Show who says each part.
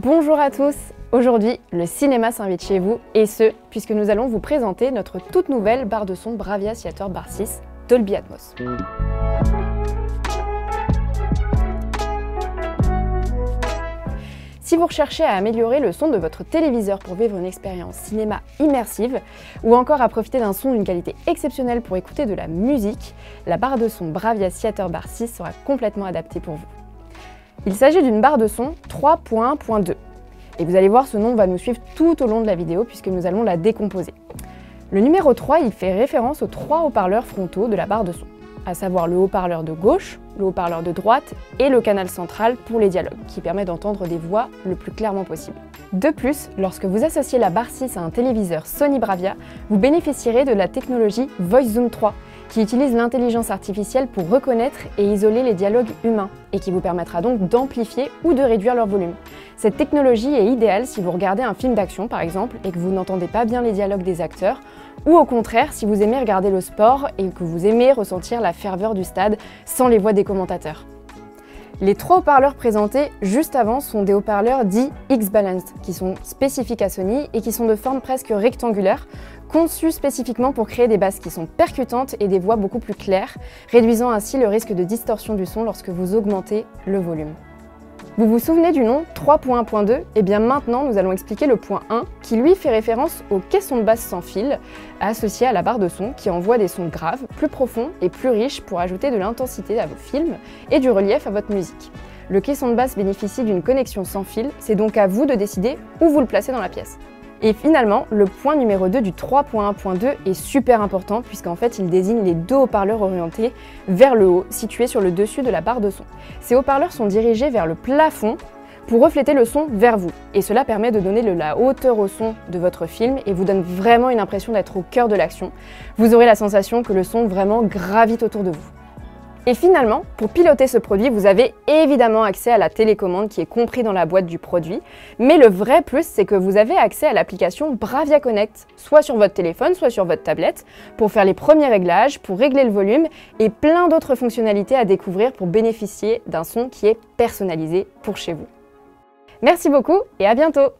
Speaker 1: Bonjour à tous! Aujourd'hui, le cinéma s'invite chez vous, et ce, puisque nous allons vous présenter notre toute nouvelle barre de son Bravia Theater Bar 6 Dolby Atmos. Si vous recherchez à améliorer le son de votre téléviseur pour vivre une expérience cinéma immersive, ou encore à profiter d'un son d'une qualité exceptionnelle pour écouter de la musique, la barre de son Bravia Theater Bar 6 sera complètement adaptée pour vous. Il s'agit d'une barre de son 3.1.2. Et vous allez voir, ce nom va nous suivre tout au long de la vidéo puisque nous allons la décomposer. Le numéro 3, il fait référence aux 3 haut-parleurs frontaux de la barre de son, à savoir le haut-parleur de gauche, le haut-parleur de droite et le canal central pour les dialogues, qui permet d'entendre des voix le plus clairement possible. De plus, lorsque vous associez la barre 6 à un téléviseur Sony Bravia, vous bénéficierez de la technologie Voice Zoom 3, qui utilise l'intelligence artificielle pour reconnaître et isoler les dialogues humains, et qui vous permettra donc d'amplifier ou de réduire leur volume. Cette technologie est idéale si vous regardez un film d'action par exemple, et que vous n'entendez pas bien les dialogues des acteurs, ou au contraire si vous aimez regarder le sport et que vous aimez ressentir la ferveur du stade sans les voix des commentateurs. Les 3 haut-parleurs présentés juste avant sont des haut-parleurs dits X-Balanced, qui sont spécifiques à Sony et qui sont de forme presque rectangulaire, conçus spécifiquement pour créer des basses qui sont percutantes et des voix beaucoup plus claires, réduisant ainsi le risque de distorsion du son lorsque vous augmentez le volume. Vous vous souvenez du nom 3.1.2? Et bien maintenant, nous allons expliquer le point 1, qui lui fait référence au caisson de basse sans fil, associé à la barre de son, qui envoie des sons graves, plus profonds et plus riches pour ajouter de l'intensité à vos films et du relief à votre musique. Le caisson de basse bénéficie d'une connexion sans fil, c'est donc à vous de décider où vous le placez dans la pièce. Et finalement, le point numéro 2 du 3.1.2 est super important puisqu'en fait il désigne les 2 haut-parleurs orientés vers le haut, situés sur le dessus de la barre de son. Ces haut-parleurs sont dirigés vers le plafond pour refléter le son vers vous. Et cela permet de donner la hauteur au son de votre film et vous donne vraiment une impression d'être au cœur de l'action. Vous aurez la sensation que le son vraiment gravite autour de vous. Et finalement, pour piloter ce produit, vous avez évidemment accès à la télécommande qui est compris dans la boîte du produit. Mais le vrai plus, c'est que vous avez accès à l'application Bravia Connect, soit sur votre téléphone, soit sur votre tablette, pour faire les premiers réglages, pour régler le volume et plein d'autres fonctionnalités à découvrir pour bénéficier d'un son qui est personnalisé pour chez vous. Merci beaucoup et à bientôt!